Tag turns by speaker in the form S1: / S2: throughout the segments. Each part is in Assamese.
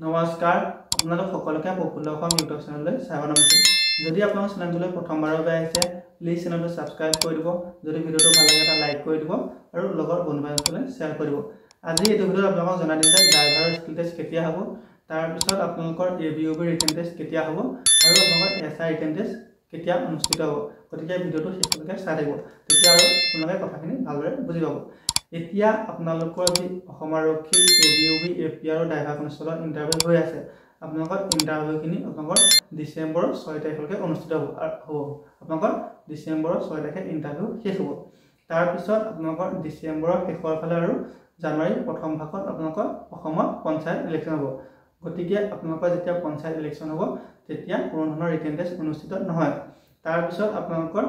S1: নমস্কাৰ আপোনালোক সকলোকে প্ৰফুল্ল অসম ইউটিউব চেনেললৈ স্বাগতম জনাইছোঁ। যদি আপোনালোকৰ চেনেলটোলৈ প্ৰথমবাৰৰ বাবে আহিছে প্লিজ চেনেলটো সাবস্ক্ৰাইব কৰি দিব। যদি ভিডিওটো ভাল লাগে এটা লাইক কৰি দিব আৰু লগৰ বন্ধু বান্ধৱীলৈ শ্বেয়াৰ কৰি দিব। আজি এই ভিডিওত আপোনালোকক জনাই দিম যে ড্ৰাইভাৰৰ স্কিল টেষ্ট কেতিয়া হ'ব, তাৰ পিছত আপোনালোকৰ ABOB ৰিটেন টেষ্ট কেতিয়া হ'ব আৰু আপোনালোকৰ SI ৰিটেন টেষ্ট কেতিয়া অনুষ্ঠিত হ'ব। গতিকে ভিডিওটো শেষলৈকে চাই থাকিব, তেতিয়া আৰু আপোনালোকে কথাখিনি ভালদৰে বুজি পাব। এতিয়া আপোনালোকৰ যি অসম আৰক্ষী ABOB APR ড্ৰাইভাৰ কনষ্টেবলৰ ইণ্টাৰভিউ হৈ আছে, আপোনালোকৰ ইণ্টাৰভিউখিনি আপোনালোকৰ ডিচেম্বৰৰ 6 তাৰিখলৈকে অনুষ্ঠিত হ'ব। আপোনালোকৰ ডিচেম্বৰৰ 6 তাৰিখে ইণ্টাৰভিউ শেষ হ'ব। তাৰপিছত আপোনালোকৰ ডিচেম্বৰৰ শেষৰ ফালে আৰু জানুৱাৰীৰ প্ৰথম ভাগত আপোনালোকৰ অসমত পঞ্চায়ত ইলেকশ্যন হ'ব। গতিকে আপোনালোকৰ যেতিয়া পঞ্চায়ত ইলেকশ্যন হ'ব তেতিয়া কোনো ধৰণৰ ৰিটেন টেষ্ট অনুষ্ঠিত নহয়। তাৰপিছত আপোনালোকৰ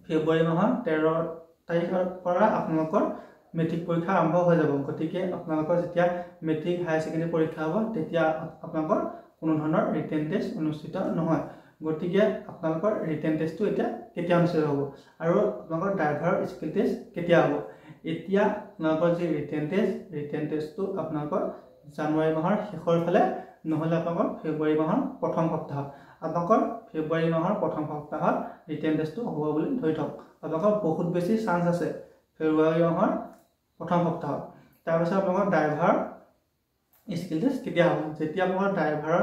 S1: ফেব্ৰুৱাৰী মাহৰ 13 তাৰিখৰ পৰা আপোনালোকৰ মেট্ৰিক পৰীক্ষা আৰম্ভ হৈ যাব। গতিকে আপোনালোকৰ যেতিয়া মেট্ৰিক হায়াৰ ছেকেণ্ডেৰী পৰীক্ষা হ'ব তেতিয়া আপোনালোকৰ কোনো ধৰণৰ ৰিটেন টেষ্ট অনুষ্ঠিত নহয়। গতিকে আপোনালোকৰ ৰিটেন টেষ্টটো এতিয়া কেতিয়া অনুষ্ঠিত হ'ব আৰু আপোনালোকৰ ড্ৰাইভাৰৰ স্কিল টেষ্ট কেতিয়া হ'ব। এতিয়া আপোনালোকৰ যি ৰিটেন টেষ্টটো আপোনালোকৰ জানুৱাৰী মাহৰ শেষৰ ফালে নহ'লে আপোনালোকৰ ফেব্ৰুৱাৰী মাহৰ প্ৰথম সপ্তাহত, আপোনালোকৰ ফেব্ৰুৱাৰী মাহৰ প্ৰথম সপ্তাহত ৰিটেন টেষ্টটো হ'ব বুলি ধৰি থওক। আপোনালোকৰ বহুত বেছি চান্স আছে ফেব্ৰুৱাৰী মাহৰ প্ৰথম সপ্তাহত। তাৰপিছত আপোনালোকৰ ড্ৰাইভাৰ স্কিল টেষ্ট কেতিয়া হ'ব, যেতিয়া আপোনালোকৰ ড্ৰাইভাৰৰ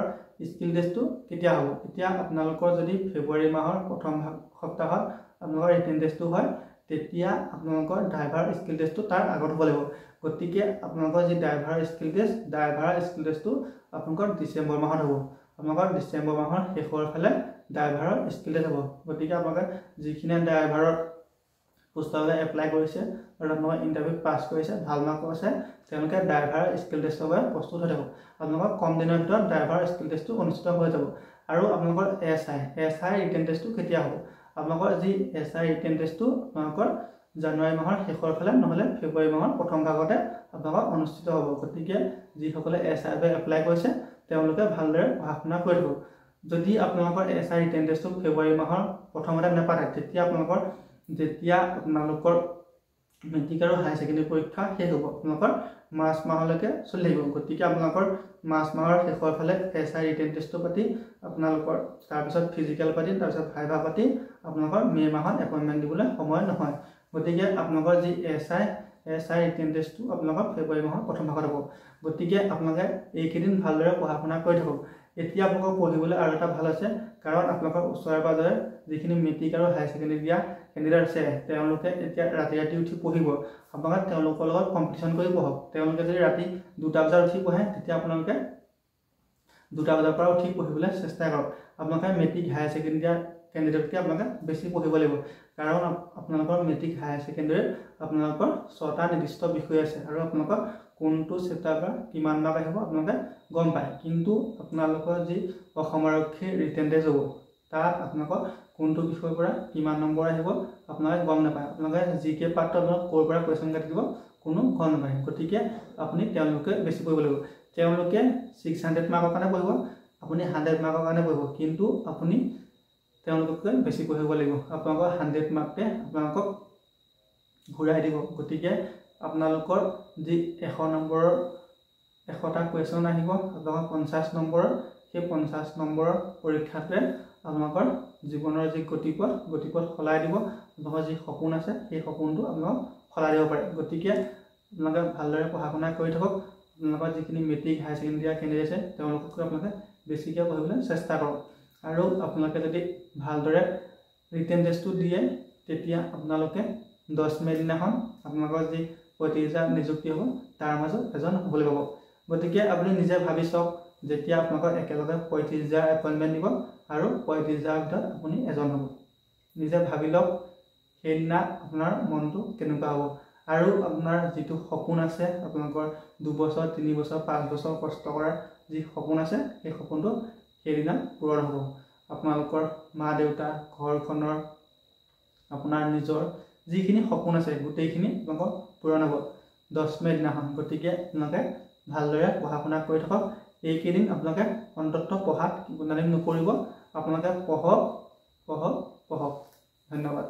S1: স্কিল টেষ্টটো কেতিয়া হ'ব। এতিয়া আপোনালোকৰ যদি ফেব্ৰুৱাৰী মাহৰ প্ৰথম সপ্তাহত আপোনালোকৰ ৰিটেন টেষ্টটো হয় তেতিয়া আপোনালোকৰ ড্ৰাইভাৰ স্কিল টেষ্টটো তাৰ আগত হ'ব লাগিব। গতিকে আপোনালোকৰ যি ড্ৰাইভাৰ স্কিল টেষ্টটো আপোনালোকৰ ডিচেম্বৰ মাহত হ'ব। আপোনালোকৰ ডিচেম্বৰ মাহৰ শেষৰ ফালে ড্ৰাইভাৰৰ স্কিল টেষ্ট হ'ব। গতিকে আপোনালোকে যিখিনি ড্ৰাইভাৰৰ পোষ্টৰ বাবে এপ্লাই কৰিছে আৰু আপোনালোকৰ ইণ্টাৰভিউ পাছ কৰিছে, ভাল মাৰ্ক আছে, তেওঁলোকে ড্ৰাইভাৰ স্কিল টেষ্টৰ বাবে প্ৰস্তুত হৈ থাকক। আপোনালোকৰ কম দিনৰ ভিতৰত ড্ৰাইভাৰ স্কিল টেষ্টটো অনুষ্ঠিত হৈ যাব। আৰু আপোনালোকৰ SI ৰিটেন টেষ্টটো কেতিয়া হ'ব, আপোনালোকৰ যি SI ৰিটেন টেষ্টটো আপোনালোকৰ জানুৱাৰী মাহৰ শেষৰ ফালে নহ'লে ফেব্ৰুৱাৰী মাহৰ প্ৰথম ভাগতে আপোনালোকৰ অনুষ্ঠিত হ'ব। গতিকে যিসকলে SI বাবে এপ্লাই কৰিছে তেওঁলোকে ভালদৰে পঢ়া শুনা কৰি থাকিব। যদি আপোনালোকৰ SI ৰিটেন টেষ্টটো ফেব্ৰুৱাৰী মাহৰ প্ৰথমতে নাপাতে তেতিয়া আপোনালোকৰ মেট্ৰিক আৰু হায়াৰ ছেকেণ্ডেৰী পৰীক্ষা শেষ হ'ব আপোনালোকৰ মাৰ্চ মাহলৈকে চলি থাকিব। গতিকে আপোনালোকৰ মাৰ্চ মাহৰ শেষৰ ফালে SI ৰিটেন টেষ্টটো পাতি আপোনালোকৰ তাৰপিছত ফিজিকেল পাতি তাৰপিছত ভাইভা পাতি আপোনালোকৰ মে' মাহত এপইণ্টমেণ্ট দিবলৈ সময় নহয়। গতিকে আপোনালোকৰ যি SI ৰিটেন টেষ্টটো আপোনালোকৰ ফেব্ৰুৱাৰী মাহৰ প্ৰথম ভাগত হ'ব। গতিকে আপোনালোকে এইকেইদিন ভালদৰে পঢ়া শুনা কৰি থাকক। এতিয়া আপোনালোকৰ পঢ়িবলৈ আৰু এটা ভাল আছে, কাৰণ আপোনালোকৰ ওচৰে পাজৰে যিখিনি মেট্ৰিক আৰু হায়াৰ ছেকেণ্ডেৰী দিয়া কেণ্ডিডেট আছে তেওঁলোকে এতিয়া ৰাতি উঠি পঢ়িব। আপোনালোকে তেওঁলোকৰ লগত কম্পিটিশ্যন কৰি পঢ়ক। তেওঁলোকে যদি ৰাতি 2টা বজাত উঠি পঢ়ে তেতিয়া আপোনালোকে 2টা বজাৰ পৰা উঠি পঢ়িবলৈ চেষ্টা কৰক। আপোনালোকে মেট্ৰিক হায়াৰ ছেকেণ্ডেৰী দিয়া কেণ্ডিডেটতকৈ আপোনালোকে বেছি পঢ়িব লাগিব, কাৰণ আপোনালোকৰ মেট্ৰিক হায়াৰ ছেকেণ্ডেৰীত আপোনালোকৰ 6টা নিৰ্দিষ্ট বিষয় আছে আৰু আপোনালোকৰ কোনটো চেপ্টাৰৰ পৰা কিমান মাৰ্ক আহিব আপোনালোকে গম পায়। কিন্তু আপোনালোকৰ যি অসম আৰক্ষীৰ ৰিটেন টেষ্ট হ'ব তাত আপোনালোকৰ কোনটো বিষয়ৰ পৰা কিমান নম্বৰ আহিব আপোনালোকে গম নাপায়। আপোনালোকে GK পাৰ্টটো আপোনালোক ক'ৰ পৰা কুৱেশ্যন কাটি দিব কোনো গম নাপায়। গতিকে আপুনি তেওঁলোকে বেছি পঢ়িব লাগিব। তেওঁলোকে 600 মাৰ্কৰ কাৰণে পঢ়িব, আপুনি 100 মাৰ্কৰ কাৰণে পঢ়িব, কিন্তু আপুনি তেওঁলোকতকৈ বেছি পঢ়িব লাগিব। আপোনালোকৰ 100 মাৰ্কে আপোনালোকক ঘূৰাই দিব। গতিকে আপোনালোকৰ যি 100 নম্বৰৰ 100টা কুৱেশ্যন আহিব আপোনালোকৰ 50 নম্বৰৰ, সেই 50 নম্বৰৰ পৰীক্ষাটোৱে আপোনালোকৰ জীৱনৰ যি গতিপথ সলাই দিব। আপোনালোকৰ যি সপোন আছে সেই সপোনটো আপোনালোকক সলাই দিব পাৰে। গতিকে আপোনালোকে ভালদৰে পঢ়া শুনা কৰি থাকক। আপোনালোকৰ যিখিনি মেট্ৰিক হায়াৰ ছেকেণ্ডেৰী দিয়া কেণ্ডিডেট আছে তেওঁলোকতকৈ আপোনালোকে বেছিকৈ পঢ়িবলৈ চেষ্টা কৰক। আৰু আপোনালোকে যদি ভালদৰে ৰিটেন টেষ্টটো দিয়ে তেতিয়া আপোনালোকে 10 মে' দিনাখন আপোনালোকৰ যি 35,000 নিযুক্তি হ'ব তাৰ মাজত এজন হ'বলৈ পাব। গতিকে আপুনি নিজে ভাবি চাওক, যেতিয়া আপোনালোকৰ একেলগে 35,000 এপইণ্টমেণ্ট দিব আৰু 35,000ৰ ভিতৰত আপুনি এজন হ'ব। নিজে ভাবি লওক সেইদিনা আপোনাৰ মনটো কেনেকুৱা হ'ব। আৰু আপোনাৰ যিটো সপোন আছে আপোনালোকৰ 2 বছৰ 3 বছৰ 5 বছৰ কষ্ট কৰাৰ যি সপোন আছে সেই সপোনটো সেইদিনা পূৰণ হ'ব। আপোনালোকৰ মা দেউতা, ঘৰখনৰ, আপোনাৰ নিজৰ যিখিনি সপোন আছে গোটেইখিনি আপোনালোকৰ পূৰণ হ'ব 10 মে' দিনাখন। গতিকে আপোনালোকে ভালদৰে পঢ়া শুনা কৰি থাকক। এইকেইদিন আপোনালোকে অন্ততঃ পঢ়াত নকৰিব, আপোনালোকে পঢ়ক। ধন্যবাদ।